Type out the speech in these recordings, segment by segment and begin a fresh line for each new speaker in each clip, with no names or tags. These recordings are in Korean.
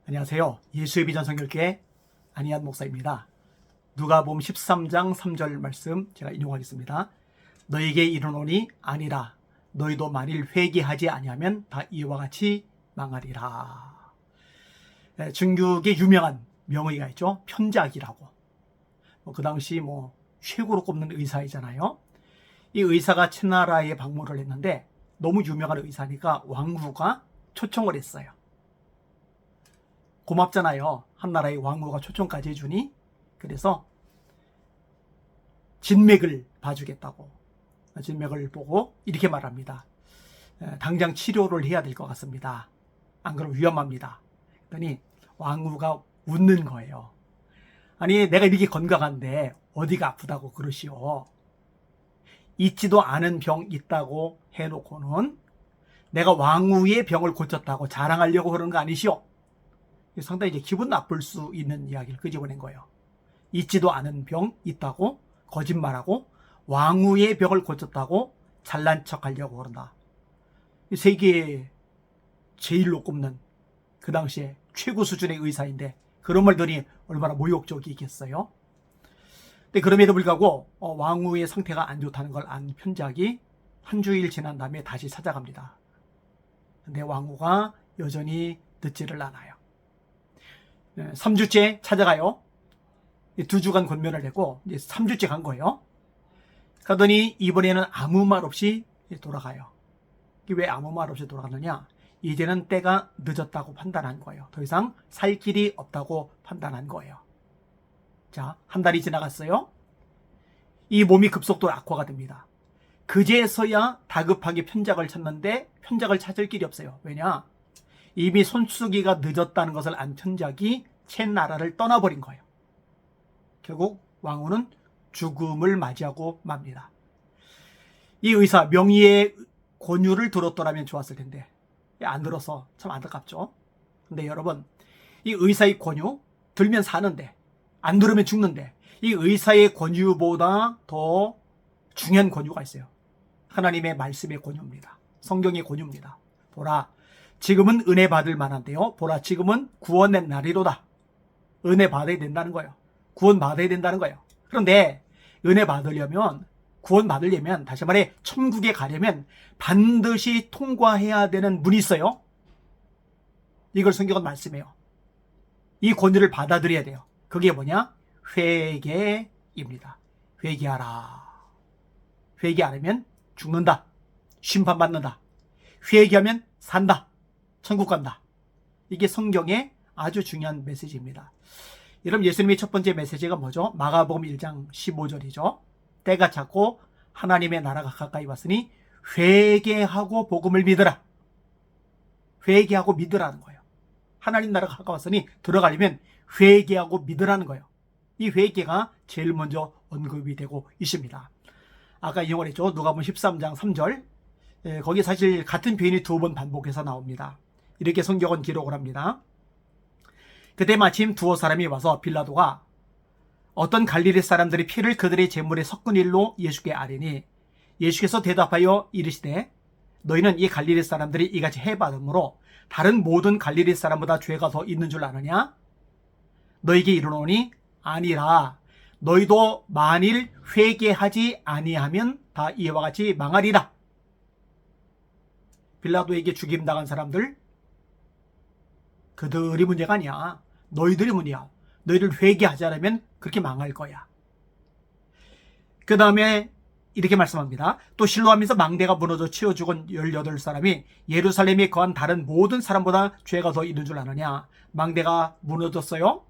안녕하세요. 예수의 비전 선교교회 안희한 목사입니다. 누가복음 13장 3절 말씀 제가 인용하겠습니다. 너에게 이르노니 아니라 너희도 만일 회개하지 아니하면 다 이와 같이 망하리라. 중국의 유명한 명의가 있죠. 편작이라고. 그 당시 최고로 꼽는 의사이잖아요. 이 의사가 청나라에 방문을 했는데 너무 유명한 의사니까 왕후가 초청을 했어요. 고맙잖아요. 한나라의 왕후가 초청까지 해주니. 그래서 진맥을 봐주겠다고. 진맥을 보고 이렇게 말합니다. 당장 치료를 해야 될 것 같습니다. 안 그러면 위험합니다. 그랬더니 왕후가 웃는 거예요. 아니, 내가 이렇게 건강한데 어디가 아프다고 그러시오. 있지도 않은 병 있다고 해놓고는 내가 왕후의 병을 고쳤다고 자랑하려고 그러는 거 아니시오? 상당히 이제 기분 나쁠 수 있는 이야기를 끄집어낸 거예요. 있지도 않은 병 있다고 거짓말하고 왕후의 병을 고쳤다고 잘난 척하려고 그런다. 세계에 제일로 꼽는 그 당시에 최고 수준의 의사인데 그런 말들이 얼마나 모욕적이겠어요. 근데 그럼에도 불구하고 왕후의 상태가 안 좋다는 걸 안 편작이 한 주일 지난 다음에 다시 찾아갑니다. 근데 왕후가 여전히 듣지를 않아요. 3주째 찾아가요. 2주간 권면을 했고 이제 3주째 간 거예요. 가더니 이번에는 아무 말 없이 돌아가요. 왜 아무 말 없이 돌아가느냐? 이제는 때가 늦었다고 판단한 거예요. 더 이상 살 길이 없다고 판단한 거예요. 자, 한 달이 지나갔어요. 이 몸이 급속도로 악화가 됩니다. 그제서야 다급하게 편작을 찾는데 편작을 찾을 길이 없어요. 왜냐? 이미 손쓰기가 늦었다는 것을 안 편작이 채 나라를 떠나버린 거예요. 결국 왕후는 죽음을 맞이하고 맙니다. 이 의사 명의의 권유를 들었더라면 좋았을 텐데 안 들어서 참 안타깝죠. 근데 여러분, 이 의사의 권유 들면 사는데 안 들으면 죽는데 이 의사의 권유보다 더 중요한 권유가 있어요. 하나님의 말씀의 권유입니다. 성경의 권유입니다. 보라, 지금은 은혜 받을 만한데요. 보라, 지금은 구원의 날이로다. 은혜 받아야 된다는 거예요. 구원 받아야 된다는 거예요. 그런데 은혜 받으려면, 구원 받으려면, 다시 말해 천국에 가려면 반드시 통과해야 되는 문이 있어요. 이걸 성경은 말씀해요. 이 권유를 받아들여야 돼요. 그게 뭐냐? 회개입니다. 회개하라. 회개 안 하면 죽는다. 심판받는다. 회개하면 산다. 천국 간다. 이게 성경의 아주 중요한 메시지입니다. 여러분, 예수님의 첫 번째 메시지가 뭐죠? 마가복음 1장 15절이죠. 때가 찼고 하나님의 나라가 가까이 왔으니 회개하고 복음을 믿으라. 회개하고 믿으라는 거예요. 하나님 나라가 가까웠으니 들어가려면 회개하고 믿으라는 거예요. 이 회개가 제일 먼저 언급이 되고 있습니다. 아까 인용을 했죠. 누가복음 13장 3절. 거기 사실 같은 표현이 2번 반복해서 나옵니다. 이렇게 성경은 기록을 합니다. 그때 마침 두어 사람이 와서 빌라도가 어떤 갈릴리 사람들이 피를 그들의 제물에 섞은 일로 예수께 아뢰니 예수께서 대답하여 이르시되 너희는 이 갈릴리 사람들이 이같이 해받음으로 다른 모든 갈릴리 사람보다 죄가 더 있는 줄 아느냐? 너희에게 이르노니 아니라 너희도 만일 회개하지 아니하면 다 이와 같이 망하리라. 빌라도에게 죽임당한 사람들, 그들이 문제가 아니야. 너희들이 문제야. 너희를 회개하지 않으면 그렇게 망할 거야. 그 다음에 이렇게 말씀합니다. 또 실로암에서 망대가 무너져 치워 죽은 18사람이 예루살렘에 거한 다른 모든 사람보다 죄가 더 있는 줄 아느냐? 망대가 무너졌어요?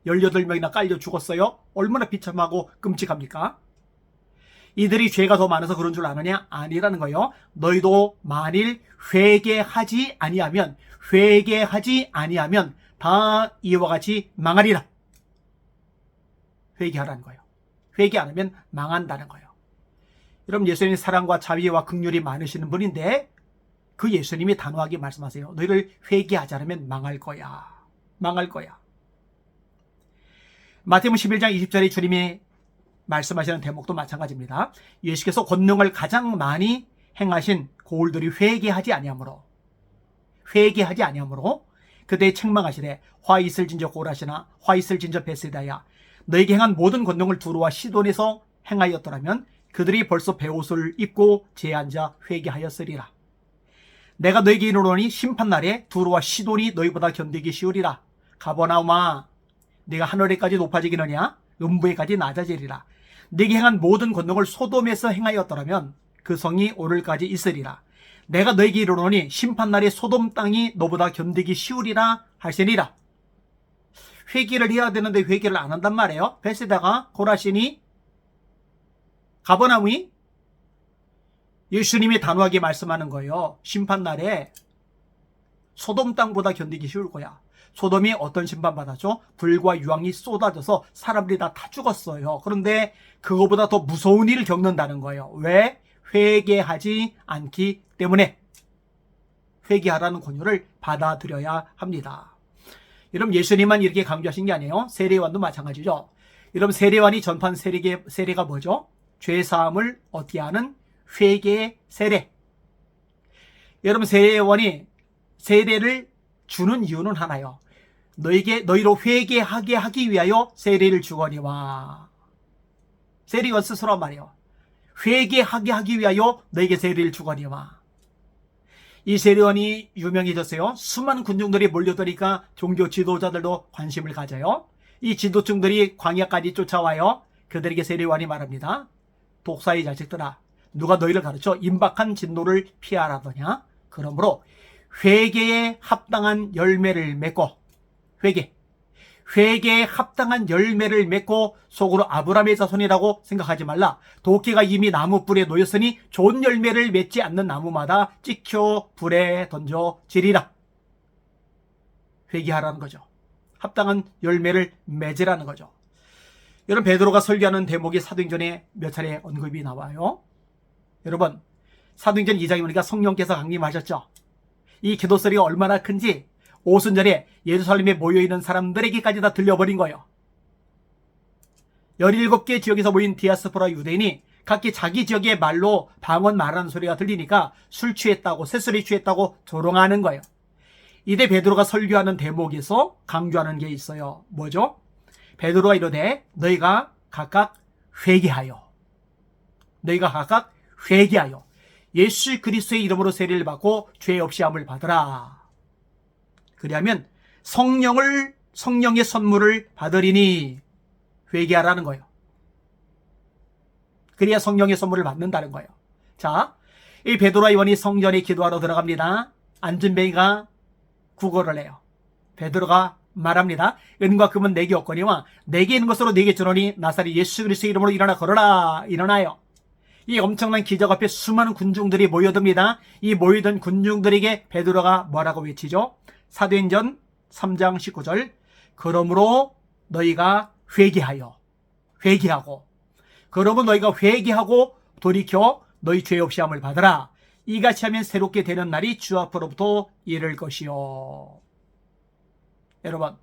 18명이나 깔려 죽었어요? 얼마나 비참하고 끔찍합니까? 이들이 죄가 더 많아서 그런 줄 아느냐? 아니라는 거예요. 너희도 만일 회개하지 아니하면 다 이와 같이 망하리라. 회개하라는 거예요. 회개 안 하면 망한다는 거예요. 여러분, 예수님이 사랑과 자비와 긍휼이 많으시는 분인데 그 예수님이 단호하게 말씀하세요. 너희를 회개하지 않으면 망할 거야. 망할 거야. 마태복음 11장 20절에 주님이 말씀하시는 대목도 마찬가지입니다. 예수께서 권능을 가장 많이 행하신 고울들이 회개하지 아니하므로 그대의 책망하시되 화 있을 진저 고라시나 화 있을 진저 베세다야 너에게 행한 모든 권능을 두루와 시돈에서 행하였더라면 그들이 벌써 베옷을 입고 제에 앉아 회개하였으리라. 내가 너에게 이르노니 심판날에 두루와 시돈이 너희보다 견디기 쉬우리라. 가버나움아 네가 하늘에까지 높아지기느냐 음부에까지 낮아지리라. 네게 행한 모든 권능을 소돔에서 행하였더라면 그 성이 오늘까지 있으리라. 내가 너에게 이르노니 심판날에 소돔 땅이 너보다 견디기 쉬우리라 하시니라. 회개를 해야 되는데 회개를 안 한단 말이에요. 베세다가 고라시니 가버나움이 예수님이 단호하게 말씀하는 거예요. 심판날에 소돔 땅보다 견디기 쉬울 거야. 소돔이 어떤 심판받았죠? 불과 유황이 쏟아져서 사람들이 다 죽었어요. 그런데 그거보다 더 무서운 일을 겪는다는 거예요. 왜? 회개하지 않기 때문에. 회개하라는 권유를 받아들여야 합니다. 여러분 예수님만 이렇게 강조하신 게 아니에요. 세례요한도 마찬가지죠. 여러분 세례요한이 전파한 세례가 뭐죠? 죄사함을 얻게 하는 회개의 세례. 여러분 세례요한이 세례를 주는 이유는 하나요. 너희로 회개하게 하기 위하여 세례를 주거니와. 세례요한 스스로 말이에요. 회개하게 하기 위하여 너에게 세례를 주거니와. 이 세례요한이 유명해졌어요. 수많은 군중들이 몰려드니까 종교 지도자들도 관심을 가져요. 이 지도층들이 광야까지 쫓아와요. 그들에게 세례요한이 말합니다. 독사의 자식들아, 누가 너희를 가르쳐 임박한 진노를 피하라더냐? 그러므로 회개에 합당한 열매를 맺고 회개에 합당한 열매를 맺고 속으로 아브라함의 자손이라고 생각하지 말라. 도끼가 이미 나무 뿔에 놓였으니 좋은 열매를 맺지 않는 나무마다 찍혀 불에 던져지리라. 회개하라는 거죠. 합당한 열매를 맺으라는 거죠. 여러분 베드로가 설교하는 대목이 사도행전에 몇 차례 언급이 나와요. 여러분 사도행전 2장에 보니까 성령께서 강림하셨죠. 이 기도 소리가 얼마나 큰지 오순절에 예루살렘에 모여있는 사람들에게까지 다 들려버린 거예요. 17개 지역에서 모인 디아스포라 유대인이 각기 자기 지역의 말로 방언 말하는 소리가 들리니까 술 취했다고 새술이 취했다고 조롱하는 거예요. 이때 베드로가 설교하는 대목에서 강조하는 게 있어요. 뭐죠? 베드로가 이르되 너희가 각각 회개하여 예수 그리스도의 이름으로 세례를 받고 죄 없이 함을 받으라. 그리하면 성령의 선물을 받으리니. 회개하라는 거예요. 그래야 성령의 선물을 받는다는 거예요. 자, 이 베드로와 요한이 성전에 기도하러 들어갑니다. 앉은뱅이가 구걸을 해요. 베드로가 말합니다. 은과 금은 내게 없거니와 내게 있는 것으로 내게 주노니 나사렛 예수 그리스도의 이름으로 일어나 걸어라. 일어나요. 이 엄청난 기적 앞에 수많은 군중들이 모여듭니다. 이 모이던 군중들에게 베드로가 뭐라고 외치죠? 사도행전 3장 19절 그러므로 너희가 회개하고 그러므로 너희가 회개하고 돌이켜 너희 죄 없이 함을 받으라. 이같이 하면 새롭게 되는 날이 주 앞으로부터 이를 것이요. 여러분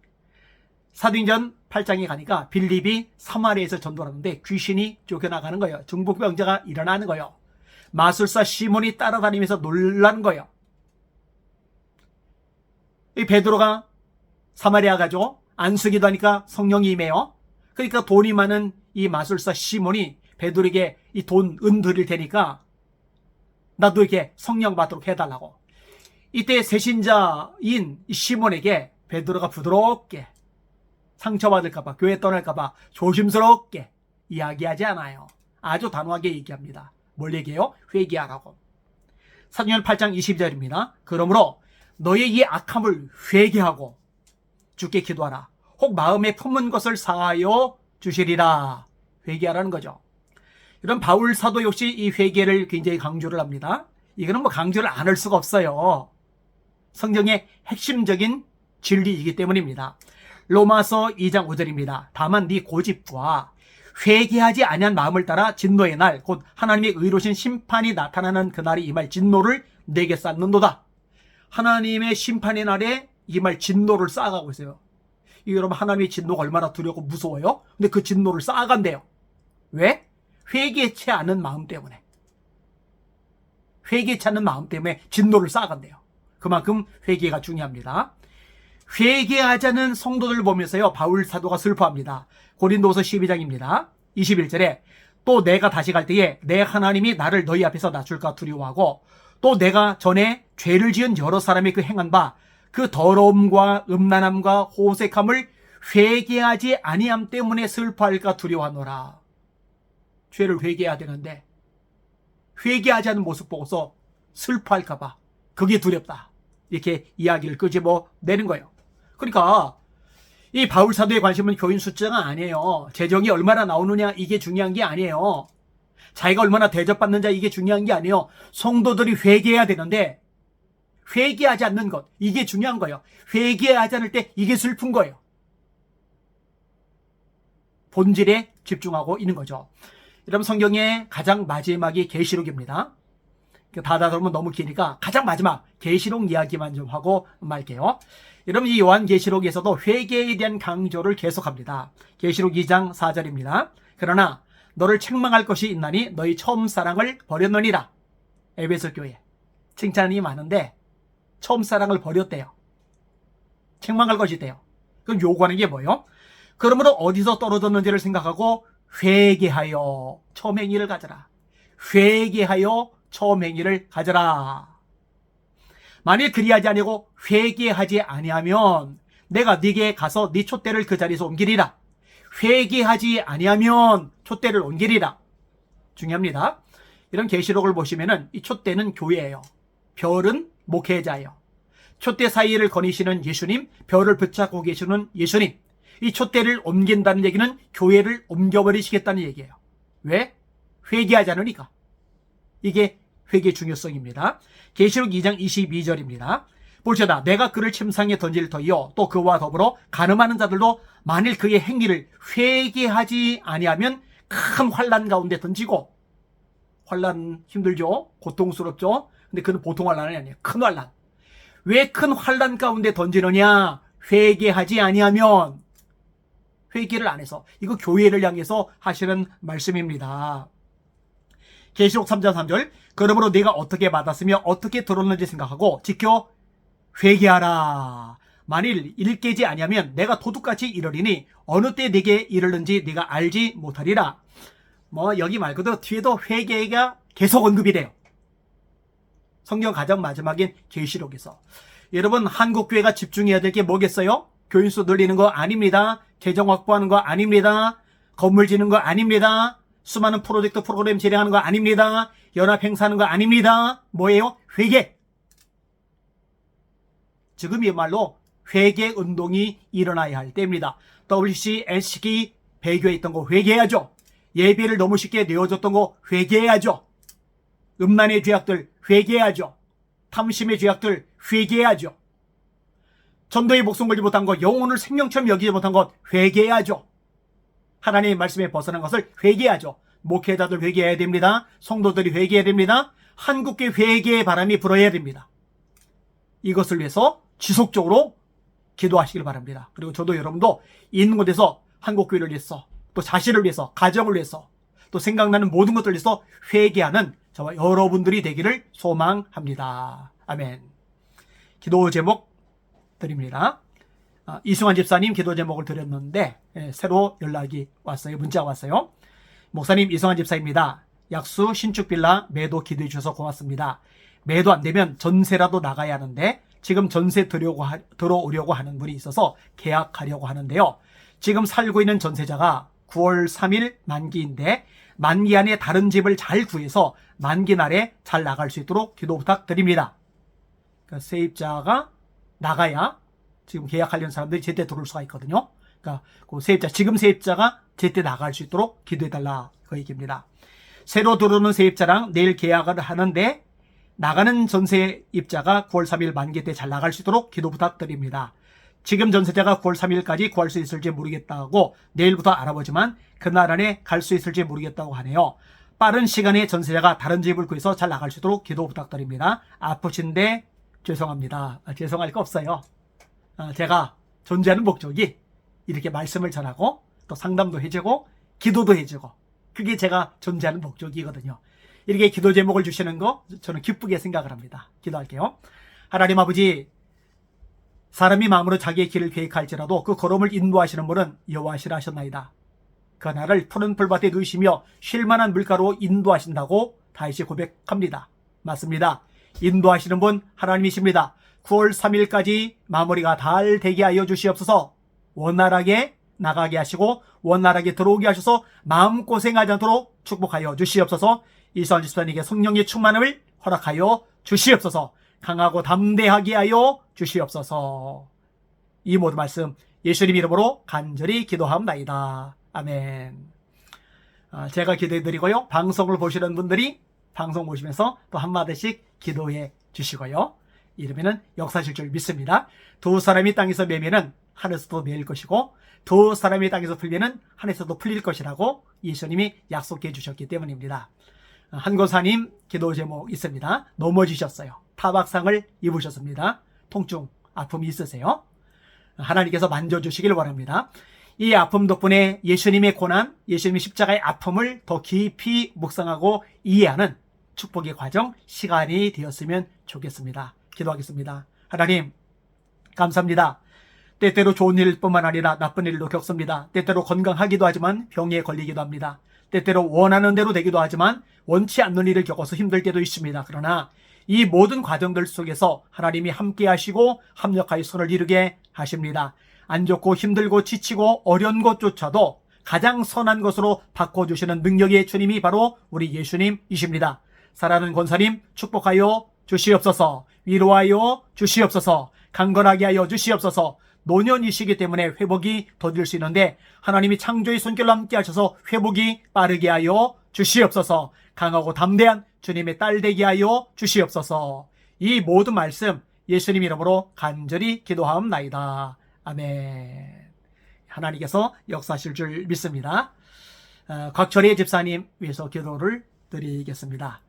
사도행전 8장에 가니까 빌립이 사마리아에서 전도를 하는데 귀신이 쫓겨나가는 거예요. 중풍병자가 일어나는 거예요. 마술사 시몬이 따라다니면서 놀라는 거예요. 이 베드로가 사마리아 가죠. 안수기도 하니까 성령이 임해요. 그러니까 돈이 많은 이 마술사 시몬이 베드로에게 이 돈, 은 드릴 테니까 나도 이렇게 성령 받도록 해달라고. 이때 새신자인 이 시몬에게 베드로가 부드럽게 상처받을까봐, 교회 떠날까봐 조심스럽게 이야기하지 않아요. 아주 단호하게 얘기합니다. 뭘 얘기해요? 회개하라고. 사도행전 8장 22절입니다. 그러므로 너의 이 악함을 회개하고 주께 기도하라. 혹 마음에 품은 것을 사하여 주시리라. 회개하라는 거죠. 이런 바울 사도 역시 이 회개를 굉장히 강조를 합니다. 이거는 뭐 강조를 안 할 수가 없어요. 성경의 핵심적인 진리이기 때문입니다. 로마서 2장 5절입니다. 다만 네 고집과 회개하지 아니한 마음을 따라 진노의 날 곧 하나님의 의로우신 심판이 나타나는 그날이 임할 진노를 내게 쌓는도다. 하나님의 심판의 날에 임할 진노를 쌓아가고 있어요. 여러분 하나님의 진노가 얼마나 두렵고 무서워요? 근데 그 진노를 쌓아간대요. 왜? 회개치 않은 마음 때문에. 회개치 않는 마음 때문에 진노를 쌓아간대요. 그만큼 회개가 중요합니다. 회개하자는 성도들을 보면서요, 바울 사도가 슬퍼합니다. 고린도서 12장입니다. 21절에 또 내가 다시 갈 때에 내 하나님이 나를 너희 앞에서 낮출까 두려워하고 또 내가 전에 죄를 지은 여러 사람이 그 행한 바 그 더러움과 음란함과 호색함을 회개하지 아니함 때문에 슬퍼할까 두려워하노라. 죄를 회개해야 되는데 회개하지 않는 모습 보고서 슬퍼할까 봐 그게 두렵다. 이렇게 이야기를 끄집어내는 거예요. 그러니까 이 바울 사도의 관심은 교인 숫자가 아니에요. 재정이 얼마나 나오느냐 이게 중요한 게 아니에요. 자기가 얼마나 대접받는자 이게 중요한 게 아니에요. 성도들이 회개해야 되는데 회개하지 않는 것 이게 중요한 거예요. 회개하지 않을 때 이게 슬픈 거예요. 본질에 집중하고 있는 거죠. 여러분 성경의 가장 마지막이 계시록입니다. 다 들으면 너무 기니까 가장 마지막 계시록 이야기만 좀 하고 말게요. 여러분 이 요한계시록에서도 회개에 대한 강조를 계속합니다. 계시록 2장 4절입니다. 그러나 너를 책망할 것이 있나니 너희 처음 사랑을 버렸느니라. 에베소 교회 칭찬이 많은데 처음 사랑을 버렸대요. 책망할 것이 있대요. 그럼 요구하는 게 뭐예요? 그러므로 어디서 떨어졌는지를 생각하고 회개하여 처음 행위를 가져라. 회개하여 처음 행위를 가져라. 만일 그리하지 아니고 회개하지 아니하면 내가 네게 가서 네 촛대를 그 자리에서 옮기리라. 회개하지 아니하면 촛대를 옮기리라. 중요합니다. 이런 계시록을 보시면은 이 촛대는 교회예요. 별은 목회자예요. 촛대 사이를 거니시는 예수님, 별을 붙잡고 계시는 예수님. 이 촛대를 옮긴다는 얘기는 교회를 옮겨버리시겠다는 얘기예요. 왜? 회개하지 않으니까. 이게 회개 중요성입니다. 계시록 2장 22절입니다. 볼지어다 내가 그를 침상에 던질 터이요 또 그와 더불어 간음하는 자들도 만일 그의 행위를 회개하지 아니하면 큰 환난 가운데 던지고. 환난 힘들죠? 고통스럽죠? 근데 그는 보통 환난이 아니에요. 큰 환난. 왜 큰 환난 가운데 던지느냐? 회개하지 아니하면. 회개를 안 해서. 이거 교회를 향해서 하시는 말씀입니다. 계시록 3장 3절 그러므로 네가 어떻게 받았으며 어떻게 들었는지 생각하고 지켜 회개하라. 만일 일 깨지 아니하면 내가 도둑같이 이르리니 어느 때 네게 이르는지 네가 알지 못하리라. 여기 말고도 뒤에도 회개가 계속 언급이 돼요. 성경 가장 마지막인 계시록에서. 여러분 한국교회가 집중해야 될 게 뭐겠어요? 교인수 늘리는 거 아닙니다. 재정 확보하는 거 아닙니다. 건물 짓는 거 아닙니다. 수많은 프로젝트 프로그램 진행하는 거 아닙니다. 연합 행사하는 거 아닙니다. 뭐예요? 회개. 지금이야말로 회개 운동이 일어나야 할 때입니다. WC, NCK 배교에 있던 거 회개해야죠. 예배를 너무 쉽게 내어줬던 거 회개해야죠. 음란의 죄악들 회개해야죠. 탐심의 죄악들 회개해야죠. 전도에 목숨 걸지 못한 것, 영혼을 생명처럼 여기지 못한 것 회개해야죠. 하나님의 말씀에 벗어난 것을 회개하죠. 목회자들 회개해야 됩니다. 성도들이 회개해야 됩니다. 한국교회 회개의 바람이 불어야 됩니다. 이것을 위해서 지속적으로 기도하시길 바랍니다. 그리고 저도 여러분도 있는 곳에서 한국교회를 위해서 또 자신을 위해서 가정을 위해서 또 생각나는 모든 것들을 위해서 회개하는 저와 여러분들이 되기를 소망합니다. 아멘. 기도 제목 드립니다. 이승환 집사님 기도 제목을 드렸는데 새로 연락이 왔어요. 문자가 왔어요. 목사님 이승환 집사입니다. 약수 신축 빌라 매도 기도해 주셔서 고맙습니다. 매도 안 되면 전세라도 나가야 하는데 지금 전세 들어오려고 하는 분이 있어서 계약하려고 하는데요. 지금 살고 있는 전세자가 9월 3일 만기인데 만기 안에 다른 집을 잘 구해서 만기 날에 잘 나갈 수 있도록 기도 부탁드립니다. 그러니까 세입자가 나가야 지금 계약하려는 사람들이 제때 들어올 수가 있거든요. 그러니까 그 세입자, 지금 세입자가 제때 나갈 수 있도록 기도해달라 그 얘기입니다. 새로 들어오는 세입자랑 내일 계약을 하는데 나가는 전세입자가 9월 3일 만기 때 잘 나갈 수 있도록 기도 부탁드립니다. 지금 전세자가 9월 3일까지 구할 수 있을지 모르겠다고 내일부터 알아보지만 그날 안에 갈 수 있을지 모르겠다고 하네요. 빠른 시간에 전세자가 다른 집을 구해서 잘 나갈 수 있도록 기도 부탁드립니다. 아프신데 죄송합니다. 죄송할 거 없어요. 제가 존재하는 목적이 이렇게 말씀을 전하고 또 상담도 해주고 기도도 해주고 그게 제가 존재하는 목적이거든요. 이렇게 기도 제목을 주시는 거 저는 기쁘게 생각을 합니다. 기도할게요. 하나님 아버지, 사람이 마음으로 자기의 길을 계획할지라도 그 걸음을 인도하시는 분은 여호와시라 하셨나이다. 그 나를 푸른 풀밭에 누이시며 쉴만한 물가로 인도하신다고 다윗이 고백합니다. 맞습니다. 인도하시는 분 하나님이십니다. 9월 3일까지 마무리가 잘 되게 하여 주시옵소서. 원활하게 나가게 하시고 원활하게 들어오게 하셔서 마음고생하지 않도록 축복하여 주시옵소서. 이선 집사님에게 성령의 충만함을 허락하여 주시옵소서. 강하고 담대하게 하여 주시옵소서. 이 모든 말씀 예수님 이름으로 간절히 기도합니다. 아멘. 제가 기도해드리고요. 방송을 보시는 분들이 방송 보시면서 또 한마디씩 기도해 주시고요. 이러면은 역사실 줄 믿습니다. 두 사람이 땅에서 매면은 하늘에서도 매일 것이고 두 사람이 땅에서 풀면은 하늘에서도 풀릴 것이라고 예수님이 약속해 주셨기 때문입니다. 한고사님 기도 제목 있습니다. 넘어지셨어요. 타박상을 입으셨습니다. 통증, 아픔이 있으세요? 하나님께서 만져주시길 원합니다. 이 아픔 덕분에 예수님의 고난, 예수님의 십자가의 아픔을 더 깊이 묵상하고 이해하는 축복의 과정, 시간이 되었으면 좋겠습니다. 기도하겠습니다. 하나님, 감사합니다. 때때로 좋은 일뿐만 아니라 나쁜 일도 겪습니다. 때때로 건강하기도 하지만 병에 걸리기도 합니다. 때때로 원하는 대로 되기도 하지만 원치 않는 일을 겪어서 힘들 때도 있습니다. 그러나 이 모든 과정들 속에서 하나님이 함께 하시고 합력하여 손을 이루게 하십니다. 안 좋고 힘들고 지치고 어려운 것조차도 가장 선한 것으로 바꿔주시는 능력의 주님이 바로 우리 예수님이십니다. 사랑하는 권사님 축복하여 주시옵소서. 위로하여 주시옵소서. 강건하게 하여 주시옵소서. 노년이시기 때문에 회복이 더딜 수 있는데 하나님이 창조의 손길로 함께 하셔서 회복이 빠르게 하여 주시옵소서. 강하고 담대한 주님의 딸 되게 하여 주시옵소서. 이 모든 말씀 예수님 이름으로 간절히 기도하옵나이다. 아멘. 하나님께서 역사하실 줄 믿습니다. 곽철희 집사님 위해서 기도를 드리겠습니다.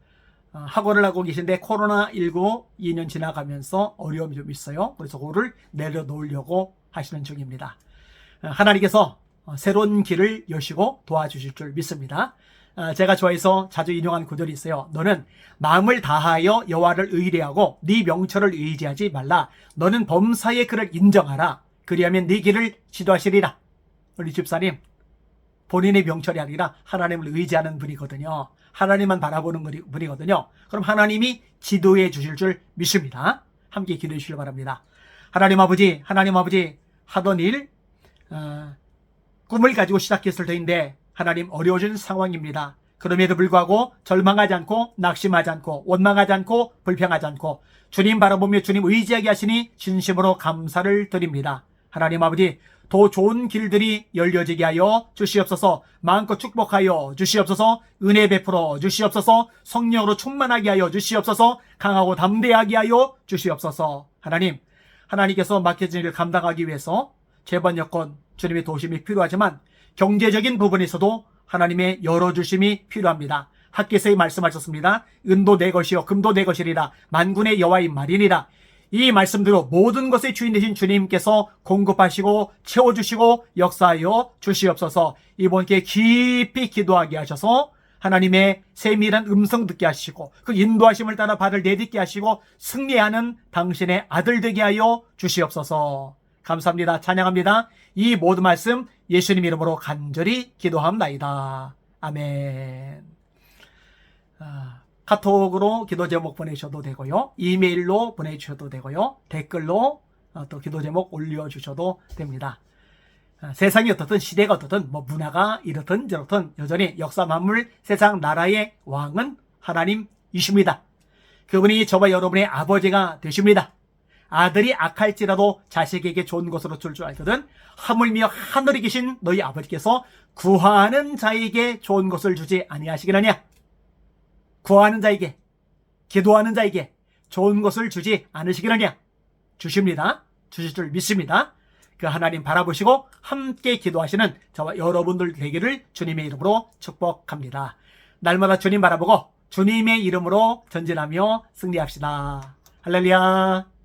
학원을 하고 계신데 코로나19 2년 지나가면서 어려움이 좀 있어요. 그래서 그거를 내려놓으려고 하시는 중입니다. 하나님께서 새로운 길을 여시고 도와주실 줄 믿습니다. 제가 좋아해서 자주 인용한 구절이 있어요. 너는 마음을 다하여 여호와를 의뢰하고 네 명철을 의지하지 말라. 너는 범사의 그를 인정하라. 그리하면 네 길을 지도하시리라. 우리 집사님 본인의 명철이 아니라 하나님을 의지하는 분이거든요. 하나님만 바라보는 분이거든요. 그럼 하나님이 지도해 주실 줄 믿습니다. 함께 기도해 주시길 바랍니다. 하나님 아버지 하던 일 꿈을 가지고 시작했을 때인데 하나님 어려워진 상황입니다. 그럼에도 불구하고 절망하지 않고 낙심하지 않고 원망하지 않고 불평하지 않고 주님 바라보며 주님 의지하게 하시니 진심으로 감사를 드립니다. 하나님 아버지 더 좋은 길들이 열려지게 하여 주시옵소서. 마음껏 축복하여 주시옵소서. 은혜 베풀어 주시옵소서. 성령으로 충만하게 하여 주시옵소서. 강하고 담대하게 하여 주시옵소서. 하나님께서 맡겨진 일을 감당하기 위해서 재반 여건 주님의 도심이 필요하지만 경제적인 부분에서도 하나님의 열어주심이 필요합니다. 학개서에 말씀하셨습니다. 은도 내 것이요 금도 내 것이리라. 만군의 여호와의 말이니라. 이 말씀대로 모든 것의 주인 되신 주님께서 공급하시고 채워주시고 역사하여 주시옵소서. 이번께 깊이 기도하게 하셔서 하나님의 세밀한 음성 듣게 하시고 그 인도하심을 따라 발을 내딛게 하시고 승리하는 당신의 아들 되게 하여 주시옵소서. 감사합니다. 찬양합니다. 이 모든 말씀 예수님 이름으로 간절히 기도합나이다. 아멘. 카톡으로 기도 제목 보내셔도 되고요. 이메일로 보내주셔도 되고요. 댓글로 또 기도 제목 올려주셔도 됩니다. 세상이 어떻든 시대가 어떻든 문화가 이렇든 저렇든 여전히 역사 만물 세상 나라의 왕은 하나님이십니다. 그분이 저와 여러분의 아버지가 되십니다. 아들이 악할지라도 자식에게 좋은 것으로 줄 알거든 하물며 하늘에 계신 너희 아버지께서 구하는 자에게 좋은 것을 주지 아니하시겠느냐. 구하는 자에게 기도하는 자에게 좋은 것을 주지 않으시겠느냐. 주십니다. 주실 줄 믿습니다. 그 하나님 바라보시고 함께 기도하시는 저와 여러분들 되기를 주님의 이름으로 축복합니다. 날마다 주님 바라보고 주님의 이름으로 전진하며 승리합시다. 할렐루야.